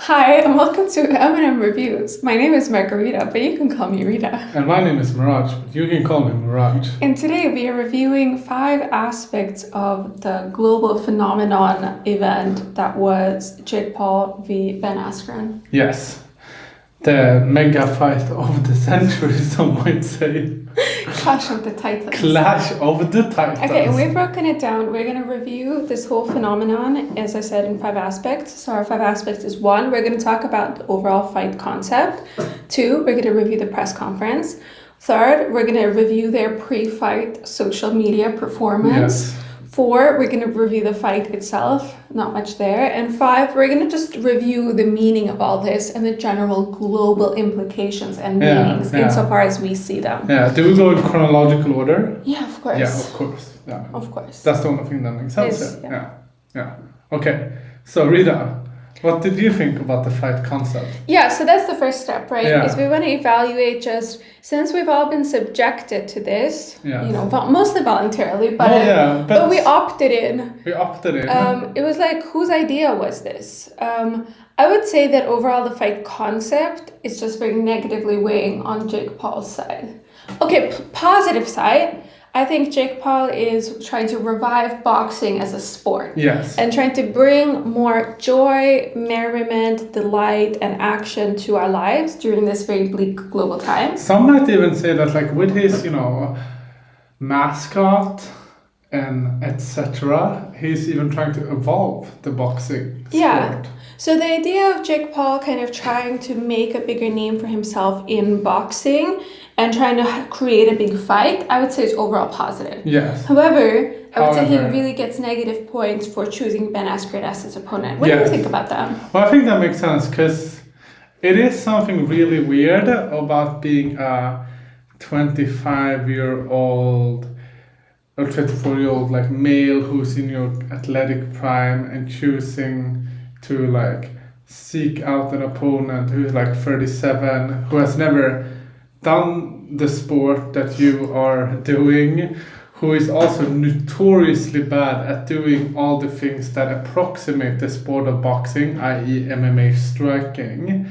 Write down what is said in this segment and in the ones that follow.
Hi, and welcome to M&M Reviews. My name is Margarita, but you can call me Rita. And my name is Miraj, but you can call me Miraj. And today we are reviewing 5 aspects of the global phenomenon event that was Jake Paul v. Ben Askren. Yes, the mega fight of the century, some might say. Clash of the Titans. Clash of the Titans. Okay, and we've broken it down. We're going to review this whole phenomenon, as I said, in 5 aspects. So our 5 aspects is 1, we're going to talk about the overall fight concept. 2, we're going to review the press conference. 3rd, we're going to review their pre-fight social media performance. Yes. 4, we're going to review the fight itself, not much there. And 5, we're going to just review the meaning of all this and the general global implications and meanings insofar as we see them. Yeah, do we go in chronological order? Yeah, of course. Yeah, of course. Yeah. Of course. That's the only thing that makes sense. Yes, Yeah. Okay, so Rita, what did you think about the fight concept? Yeah, so that's the first step, right? Yeah. Is we want to evaluate just, since we've all been subjected to this, mostly voluntarily, but we opted in. We opted in. It was like, whose idea was this? I would say that overall the fight concept is just very negatively weighing on Jake Paul's side. Okay, positive side. I think Jake Paul is trying to revive boxing as a sport. Yes. And trying to bring more joy, merriment, delight, and action to our lives during this very bleak global time. Some might even say that, like, with his, mascot and etc., he's even trying to evolve the boxing sport. So the idea of Jake Paul kind of trying to make a bigger name for himself in boxing and trying to create a big fight, I would say is overall positive. Yes. However, I would say he really gets negative points for choosing Ben Askren as his opponent. What do you think about that? Well, I think that makes sense because it is something really weird about being a 25-year-old or 24-year-old like male who's in your athletic prime and choosing to like seek out an opponent who's like 37, who has never done the sport that you are doing, who is also notoriously bad at doing all the things that approximate the sport of boxing, i.e. MMA striking,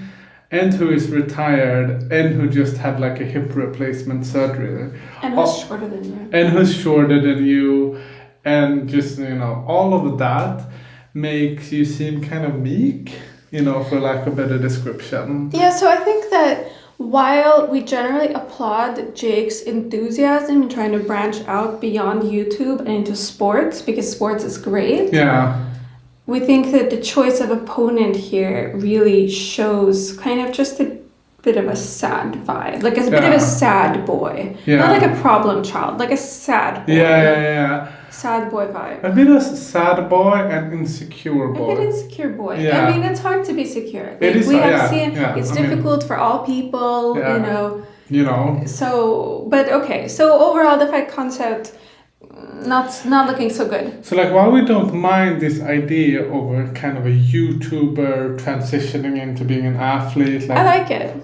and who is retired and who just had like a hip replacement surgery. And who's shorter than you. And who's shorter than you, and just, all of that makes you seem kind of meek, for lack of a better description. Yeah, so I think that while we generally applaud Jake's enthusiasm in trying to branch out beyond YouTube and into sports, because sports is great. Yeah. We think that the choice of opponent here really shows kind of just a bit of a sad vibe. Like a bit of a sad boy. Yeah. Not like a problem child, like a sad boy. Yeah. Sad boy vibe. A bit of sad boy and insecure boy. A bit insecure boy. Yeah. I mean, it's hard to be secure. Like, it is. We have seen it's I difficult for all people, Yeah. So, but okay. So overall, the fight concept, not looking so good. So, like, while we don't mind this idea of a kind of a YouTuber transitioning into being an athlete, like I like it.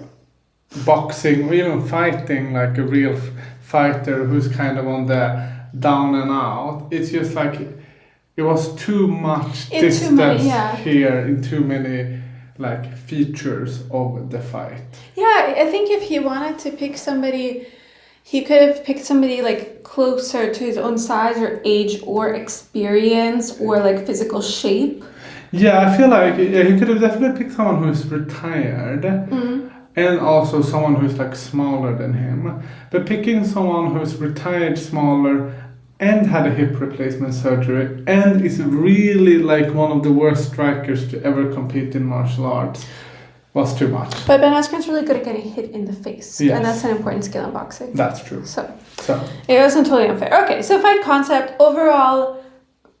Boxing or even fighting like a real fighter who's kind of on the down and out, it's just like it was too much distance here in too many like features of the fight. Yeah, I think if he wanted to pick somebody, he could have picked somebody like closer to his own size or age or experience or like physical shape. Yeah, I feel like he could have definitely picked someone who's retired. And also someone who's like smaller than him. But picking someone who's retired, smaller, and had a hip replacement surgery, and is really like one of the worst strikers to ever compete in martial arts was too much. But Ben Askren's really good at getting hit in the face. Yes. And that's an important skill in boxing. That's true. So it wasn't totally unfair. Okay, so fight concept, overall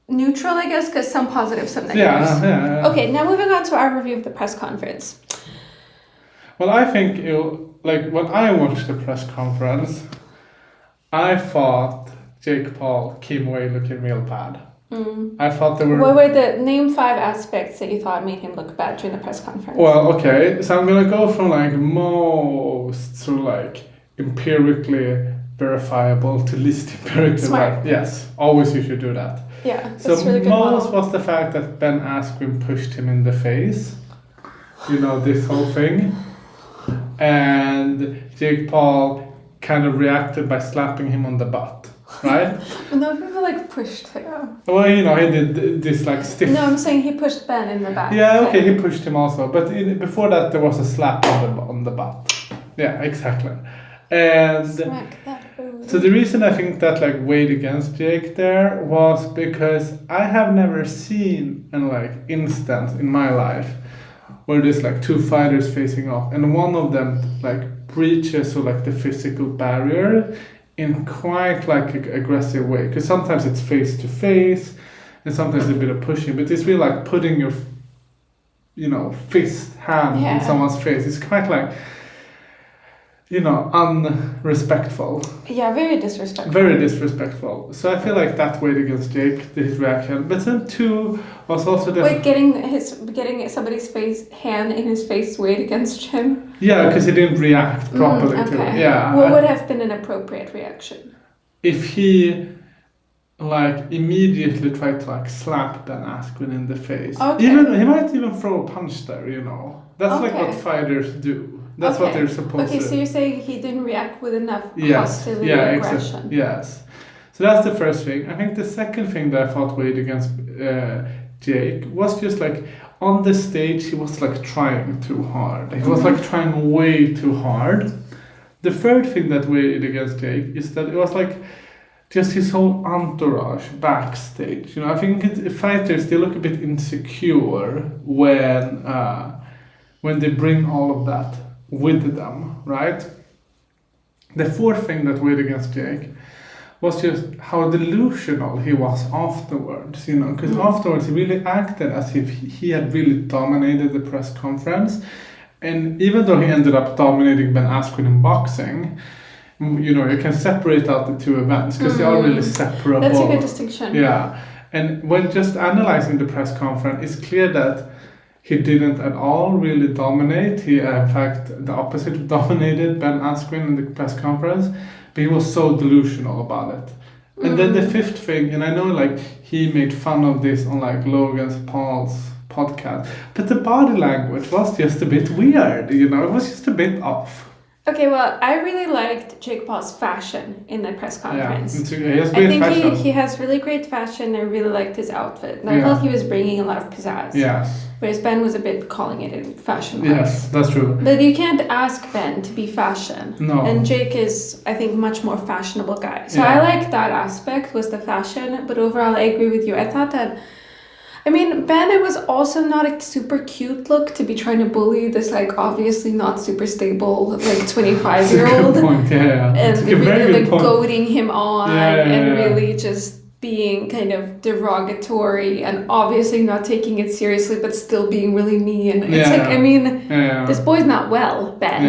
neutral, I guess, because some positives, some negatives. Yeah. Okay, now moving on to our review of the press conference. Well, I think when I watched the press conference, I thought Jake Paul came away looking real bad. I thought there were... What were the name 5 aspects that you thought made him look bad during the press conference? Well, okay, so I'm gonna go from like most to like empirically verifiable to least empirically. Smart. Yes, always you should do that. Yeah, So that's really good most model. was the fact that Ben Askren pushed him in the face. this whole thing. And Jake Paul kind of reacted by slapping him on the butt, right? No, people like pushed him. Well, he did this like stiff. No, I'm saying he pushed Ben in the back. Yeah, okay, he pushed him also, but before that there was a slap on the butt. Yeah, exactly. And Smack that food. so the reason I think that like weighed against Jake there was because I have never seen an like instance in my life where there's like two fighters facing off and one of them like breaches or like the physical barrier in quite like an aggressive way, because sometimes it's face to face and sometimes a bit of pushing, but it's really like putting your fist hand in someone's face. It's quite like unrespectful. Yeah, very disrespectful. Very disrespectful. So I feel like that weighed against Jake, his reaction. But then two was also the... Wait, getting somebody's hand in his face weighed against him? Yeah, because he didn't react properly to it. Yeah. What would have been an appropriate reaction? If he like immediately tried to like slap Ben Askren in the face. Okay. He might even throw a punch there, That's like what Okay. fighters do. That's what they're supposed to do. Okay, so you're saying he didn't react with enough Yes. hostility or aggression. Exactly. Yes. So that's the first thing. I think the second thing that I thought weighed against Jake was just like on the stage he was like trying too hard. He was like trying way too hard. The third thing that weighed against Jake is that it was like just his whole entourage backstage. I think fighters, they look a bit insecure when they bring all of that with them, right? The fourth thing that weighed against Jake was just how delusional he was afterwards, because afterwards he really acted as if he had really dominated the press conference. And even though he ended up dominating Ben Askren in boxing, you can separate out the two events because they are really separable. That's a good distinction. Yeah. And when just analyzing the press conference, it's clear that he didn't at all really dominate. He, in fact, the opposite dominated Ben Askren in the press conference, but he was so delusional about it. And then the fifth thing, and I know like he made fun of this on like Logan Paul's podcast, but the body language was just a bit weird, it was just a bit off. Okay, well, I really liked Jake Paul's fashion in the press conference. Yeah, he has great fashion. He has really great fashion. I really liked his outfit. And I felt he was bringing a lot of pizzazz. Yes. Whereas Ben was a bit calling it in fashion. Yes, that's true. But you can't ask Ben to be fashion. No. And Jake is, I think, much more fashionable guy. So I like that aspect, was the fashion. But overall, I agree with you. I thought that... Ben, it was also not a super cute look to be trying to bully this, like, obviously not super stable, like, 25-year-old. Good point, yeah. And really, like, goading him on and Yeah. really just being kind of derogatory and obviously not taking it seriously, but still being really mean. It's this boy's not well, Ben,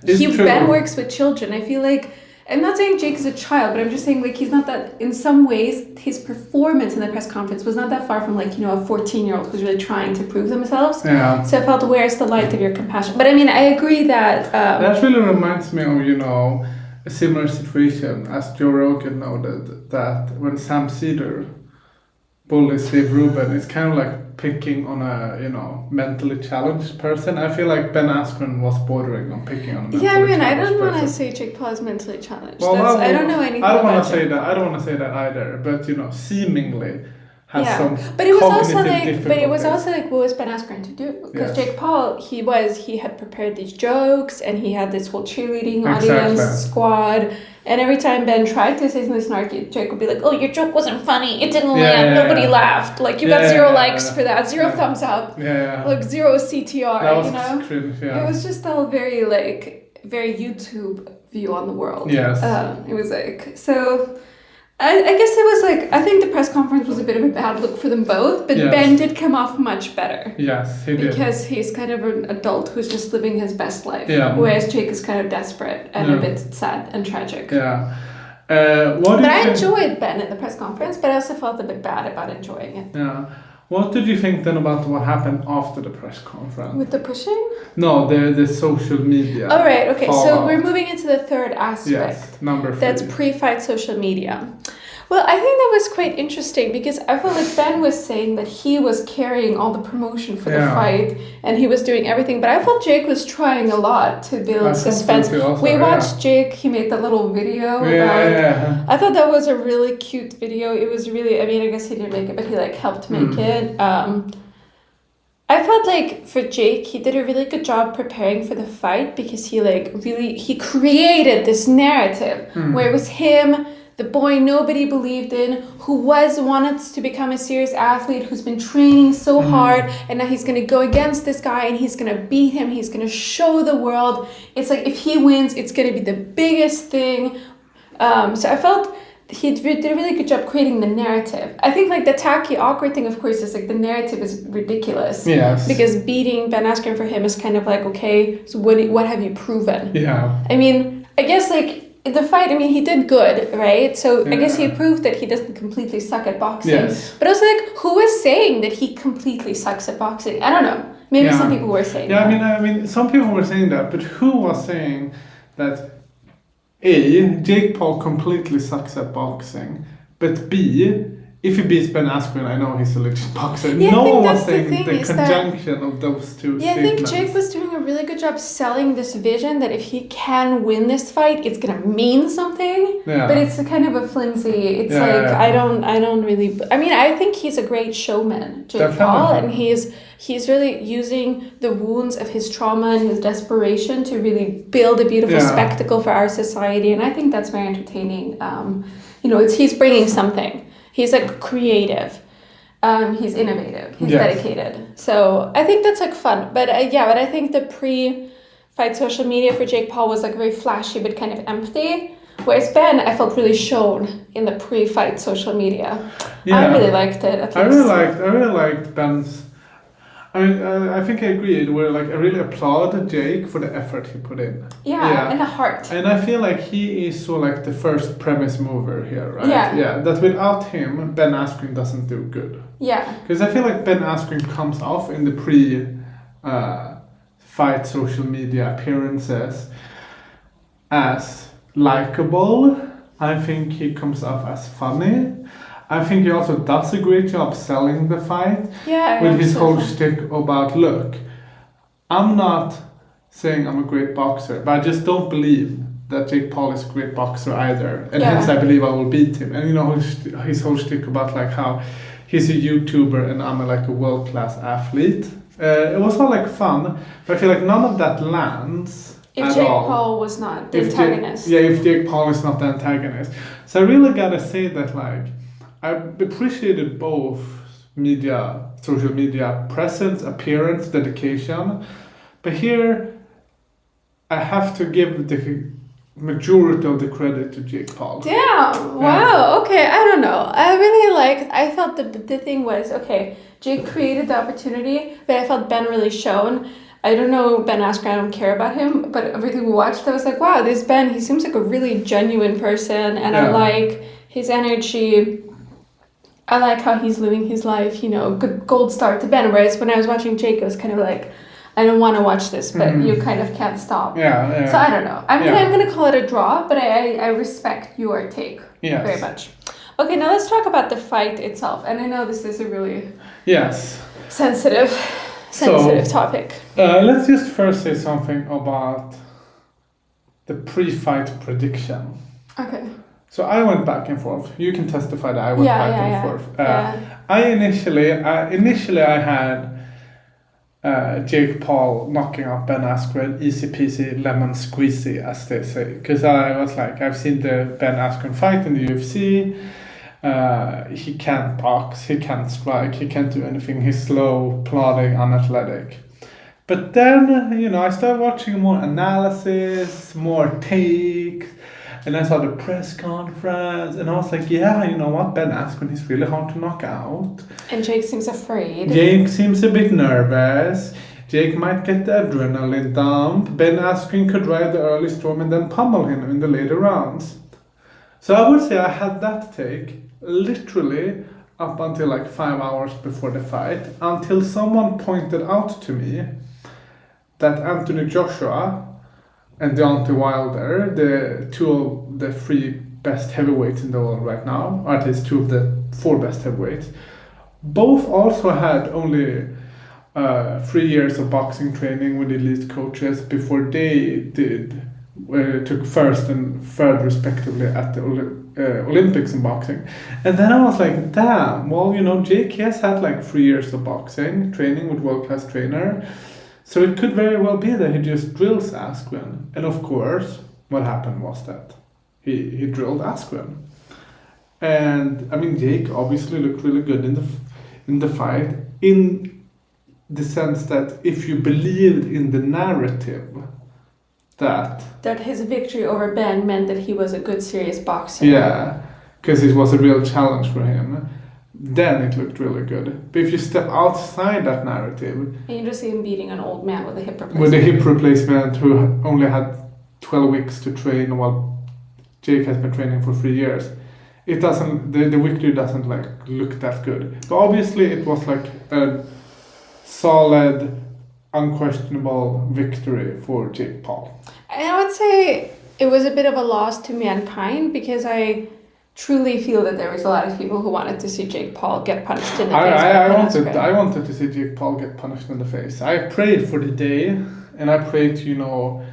True. Ben works with children. I feel like, I'm not saying Jake is a child, but I'm just saying like he's not that, in some ways, his performance in the press conference was not that far from like, a 14-year-old who's really trying to prove themselves. Yeah. So I felt, where's the light of your compassion? But I agree that... that really reminds me of, a similar situation as Joe Rogan noted, that when Sam Cedar bullies Steve Rubin, it's kind of like picking on a, mentally challenged person. I feel like Ben Askren was bordering on picking on a mentally challenged person. I don't want to say Jake Paul is mentally challenged. Well, I don't know anything I don't about want to say that. I don't want to say that either. But seemingly has some but it was also difficulties. like what was Ben Askren to do? Because Yes. Jake Paul, he had prepared these jokes and he had this whole cheerleading audience squad. And every time Ben tried to say something snarky, Jake would be like, "Oh, your joke wasn't funny. It didn't land. Nobody laughed. Like you got 0 likes for that. 0 thumbs up. Like 0 CTR. That was cringe. Yeah. It was just all very very YouTube view on the world. Yes. It was like so. I guess it was like, I think the press conference was a bit of a bad look for them both, but Ben did come off much better. Yes, he did. Because he's kind of an adult who's just living his best life. Yeah. Whereas Jake is kind of desperate and a bit sad and tragic. Yeah. I enjoyed Ben at the press conference, but I also felt a bit bad about enjoying it. Yeah. What did you think then about what happened after the press conference? With the pushing? No, the social media. All right, okay. So fallout. we're moving into the third aspect. Yes, number 3. That's pre-fight social media. Well, I think that was quite interesting because I felt like Ben was saying that he was carrying all the promotion for the Yeah. fight and he was doing everything, but I felt Jake was trying a lot to I build thought so suspense. too also, We yeah. watched Jake, he made that little video Yeah, about. yeah. I thought that was a really cute video. It was really, I mean, I guess he didn't make it, but he like helped make it. I felt like for Jake, he did a really good job preparing for the fight because he like really he created this narrative where it was him, the boy nobody believed in, who wanted to become a serious athlete, who's been training so hard, and now he's gonna go against this guy and he's gonna beat him. He's gonna show the world. It's like if he wins, it's gonna be the biggest thing. So I felt he did a really good job creating the narrative. I think like the tacky, awkward thing, of course, is like the narrative is ridiculous. Yes. Because beating Ben Askren for him is kind of like, okay, so what have you proven? Yeah. I mean, I guess like the fight, I mean, he did good, right? So I guess he proved that he doesn't completely suck at boxing. Yes. But I was like, who was saying that he completely sucks at boxing? I don't know. Maybe some people were saying that. I mean, some people were saying that, but who was saying that A, Jake Paul completely sucks at boxing, but B, if he beats Ben Askren, I know he's a legit boxer. Yeah, no I think one was that's the saying thing, the is that- conjunction of those two Yeah, I statements. think Jake was doing a really good job selling this vision that if he can win this fight, it's gonna mean something. Yeah. But it's a kind of a flimsy. It's Yeah, like yeah. I don't really. I mean, I think he's a great showman, Jake Paul, and he's really using the wounds of his trauma and his desperation to really build a beautiful spectacle for our society, and I think that's very entertaining. He's bringing something. He's like creative. He's innovative. He's dedicated. So I think that's like fun. But but I think the pre-fight social media for Jake Paul was like very flashy but kind of empty. Whereas Ben, I felt really shown in the pre-fight social media. Yeah. I really liked it. At I least. really liked Ben's. I mean, I think I agreed. Where like I really applaud Jake for the effort he put in. Yeah, and the heart. And I feel like he is so like the first premise mover here, right? Yeah. Yeah. That without him, Ben Askren doesn't do good. Yeah. Because I feel like Ben Askren comes off in the fight social media appearances as likable. I think he comes off as funny. I think he also does a great job selling the fight with his whole shtick about, look, I'm not saying I'm a great boxer, but I just don't believe that Jake Paul is a great boxer either. And hence I believe I will beat him. And his whole shtick about like how he's a YouTuber and I'm like a world-class athlete. It was all like fun, but I feel like none of that lands If Jake Paul was not the antagonist. If Jake Paul is not the antagonist. So I really gotta say that like I appreciated both social media presence, appearance, dedication. But here I have to give the majority of the credit to Jake Paul. Damn! Wow. Okay. I don't know. I felt the thing was okay. Jake created the opportunity, but I felt Ben really shone. I don't know Ben Askren. I don't care about him, but everything we watched, I was like, wow, this Ben. He seems like a really genuine person, and I like his energy. I like how he's living his life. Good gold star to Ben. Whereas when I was watching Jake, it was kind of like, I don't want to watch this, but you kind of can't stop. Yeah. So I don't know. I'm gonna call it a draw, but I respect your take very much. Okay, now let's talk about the fight itself. And I know this is a really sensitive topic. Let's just first say something about the pre-fight prediction. Okay. So I went back and forth. You can testify that I went back and forth. I initially had Jake Paul knocking out Ben Askren, easy peasy, lemon squeezy, as they say. Because I was like, I've seen the Ben Askren fight in the UFC. He can't box, he can't strike, he can't do anything. He's slow, plodding, unathletic. But then, I started watching more analysis, more takes. And I saw the press conference, and I was like, yeah, you know what, Ben Askren is really hard to knock out. And Jake seems afraid. Jake seems a bit nervous. Jake might get the adrenaline dump. Ben Askren could ride the early storm and then pummel him in the later rounds. So I would say I had that take literally up until like 5 hours before the fight, until someone pointed out to me that Anthony Joshua and Deontay Wilder, the two of the three best heavyweights in the world right now, or at least 2 of the 4 best heavyweights. Both also had only 3 years of boxing training with elite coaches before they took first and third respectively at the Olympics in boxing. And then I was like, damn, well, Jake has had like 3 years of boxing training with world-class trainer. So it could very well be that he just drills Askren. And of course, what happened was that he drilled Askren. And I mean, Jake obviously looked really good in the fight, in the sense that if you believed in the narrative that his victory over Ben meant that he was a good, serious boxer. Yeah, because it was a real challenge for him, then it looked really good. But if you step outside that narrative, and you just see him beating an old man with a hip replacement. With a hip replacement who only had 12 weeks to train while Jake has been training for 3 years, it doesn't, the victory doesn't like look that good. But obviously it was like a solid, unquestionable victory for Jake Paul. And I would say it was a bit of a loss to mankind, because I truly feel that there was a lot of people who wanted to see Jake Paul get punched in the face. I wanted to see Jake Paul get punched in the face. I prayed for the day, and I prayed to,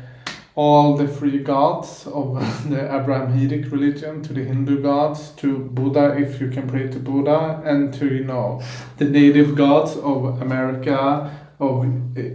all the 3 gods of the Abrahamic religion, to the Hindu gods, to Buddha if you can pray to Buddha, and to, the native gods of America, of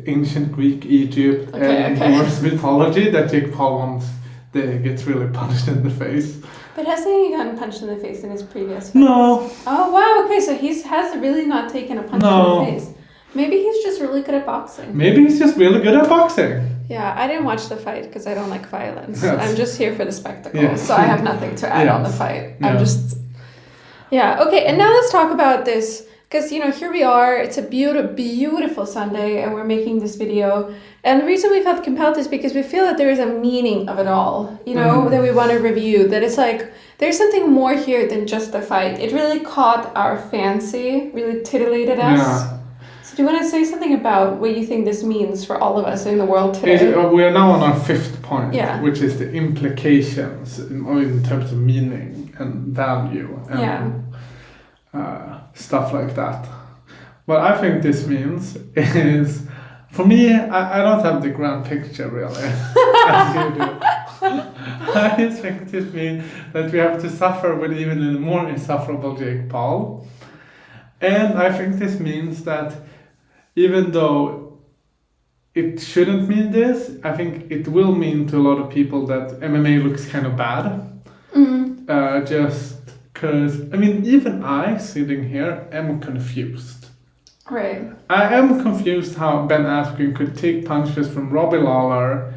ancient Greek, Egypt, and Norse mythology, that Jake Paul once gets really punched in the face. But hasn't he gotten punched in the face in his previous fights? No. Oh, wow. Okay, so he has really not taken a punch in the face. Maybe he's just really good at boxing. Maybe he's just really good at boxing. Yeah, I didn't watch the fight because I don't like violence. Yes. I'm just here for the spectacle. Yes. So I have nothing to add Yes. on the fight. Yeah. I'm just... Yeah, okay. And now let's talk about this. Because, here we are. It's a beautiful Sunday, and we're making this video. And the reason we felt compelled is because we feel that there is a meaning of it all, that we want to review. That it's like, there's something more here than just the fight. It really caught our fancy, really titillated us. Yeah. So do you want to say something about what you think this means for all of us in the world today? We are now on our 5th point, Yeah. which is the implications in terms of meaning and value and stuff like that. What I think this means is, for me, I don't have the grand picture really, as you do. I just think this means that we have to suffer with even a more insufferable Jake Paul. And I think this means that even though it shouldn't mean this, I think it will mean to a lot of people that MMA looks kind of bad. Mm-hmm. Just because, even I, sitting here, am confused. Right. I am confused how Ben Askren could take punches from Robbie Lawler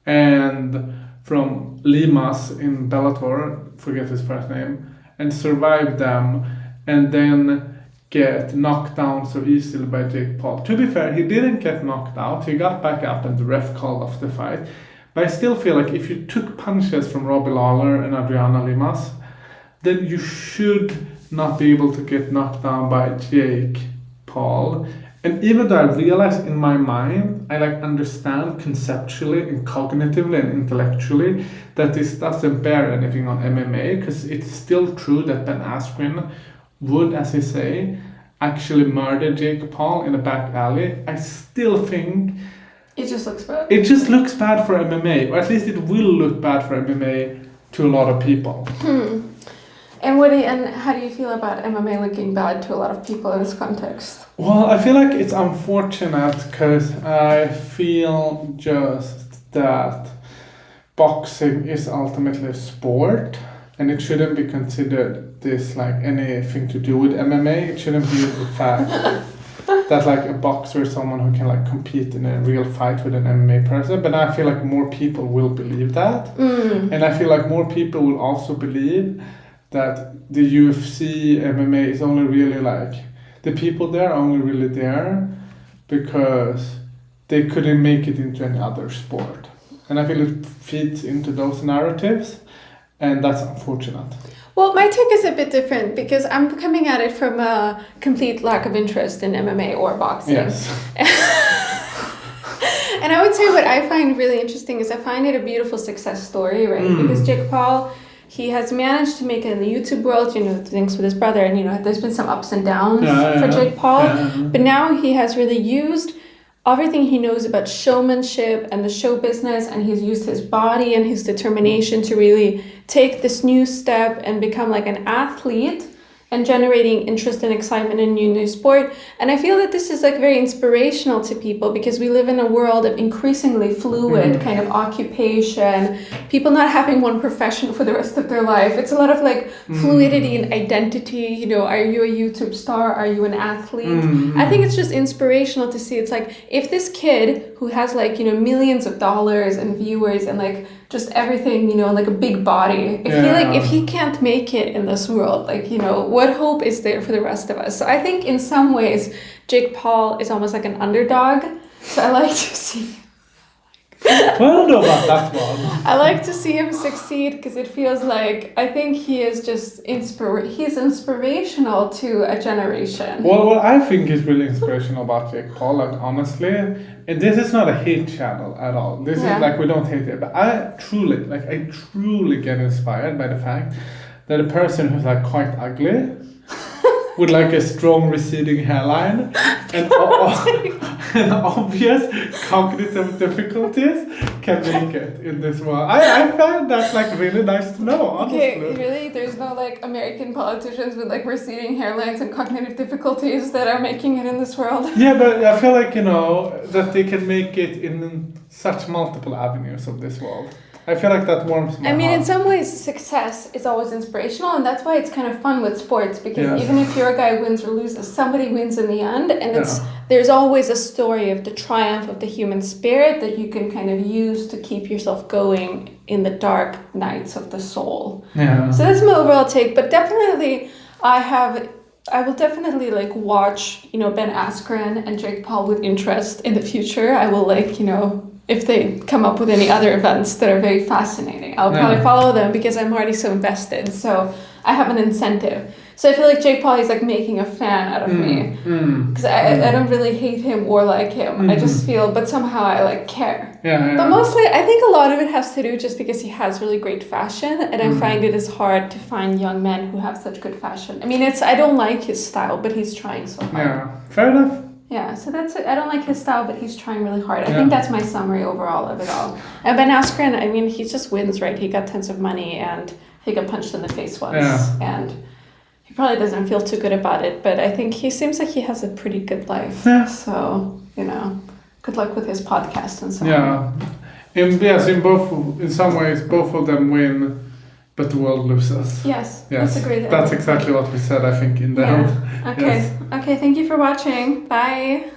and from Limas in Bellator, forget his first name, and survive them, and then get knocked down so easily by Jake Paul. To be fair, he didn't get knocked out. He got back up and the ref called off the fight. But I still feel like if you took punches from Robbie Lawler and Adriana Limas, then you should not be able to get knocked down by Jake Paul. And even though I realize in my mind, I understand conceptually and cognitively and intellectually that this doesn't bear anything on MMA, because it's still true that Ben Askren would, as he say, actually murder Jake Paul in a back alley. I still think it just looks bad. It just looks bad for MMA, or at least it will look bad for MMA to a lot of people. And how do you feel about MMA looking bad to a lot of people in this context? Well, I feel like it's unfortunate because I feel just that boxing is ultimately a sport, and it shouldn't be considered this anything to do with MMA. It shouldn't be the fact that a boxer is someone who can compete in a real fight with an MMA person. But I feel like more people will believe that, and I feel like more people will also believe that the UFC, MMA is only really the people there are only really there because they couldn't make it into any other sport. And I feel it feeds into those narratives, and that's unfortunate. Well, my take is a bit different because I'm coming at it from a complete lack of interest in MMA or boxing. Yes. And I would say what I find really interesting is I find it a beautiful success story, right? Because Jake Paul he has managed to make it in the YouTube world, things with his brother, and there's been some ups and downs for Jake Paul. But now he has really used everything he knows about showmanship and the show business, and he's used his body and his determination to really take this new step and become like an athlete and generating interest and excitement in new sport. And I feel that this is like very inspirational to people, because we live in a world of increasingly fluid kind of occupation, people not having one profession for the rest of their life. It's a lot of like fluidity and identity. Are you a YouTube star? Are you an athlete? I think it's just inspirational to see. It's like, if this kid who has like, millions of dollars and viewers and like just everything, like a big body, if he can't make it in this world, like, what hope is there for the rest of us? So I think in some ways Jake Paul is almost like an underdog. So I like to see well, I don't know about that one. I like to see him succeed, because it feels like, I think he is just he's inspirational to a generation. Well, what I think is really inspirational about Jake Paul, like honestly, and this is not a hate channel at all. This is like, we don't hate it, but I truly get inspired by the fact that a person who's like quite ugly, with like a strong receding hairline and obvious cognitive difficulties can make it in this world. I find that like really nice to know, honestly. Okay, really? There's no like American politicians with like receding hairlines and cognitive difficulties that are making it in this world? Yeah, but I feel like, that they can make it in such multiple avenues of this world. I feel like that warms my heart. In some ways, success is always inspirational, and that's why it's kind of fun with sports, because even if your guy wins or loses, somebody wins in the end, and there's always a story of the triumph of the human spirit that you can kind of use to keep yourself going in the dark nights of the soul. Yeah. So that's my overall take, but definitely I will definitely like watch, Ben Askren and Jake Paul with interest in the future. I will like, if they come up with any other events that are very fascinating, I'll probably follow them, because I'm already so invested. So I have an incentive. So I feel like Jake Paul is like making a fan out of me, because I don't really hate him or like him. I just feel, but somehow I like care. But mostly I think a lot of it has to do just because he has really great fashion, and I find it is hard to find young men who have such good fashion. I don't like his style, but he's trying so hard. Yeah, fair enough. Yeah, so that's it. I don't like his style, but he's trying really hard. I think that's my summary overall of it all. And Ben Askren, he just wins, right? He got tons of money, and he got punched in the face once, and he probably doesn't feel too good about it, but I think he seems like he has a pretty good life. Yeah. So, good luck with his podcast and so on. In some ways, both of them win, but the world loses. Yes. That's a great idea. That's exactly what we said, I think, in the end. Okay. Yes. Okay, thank you for watching. Bye.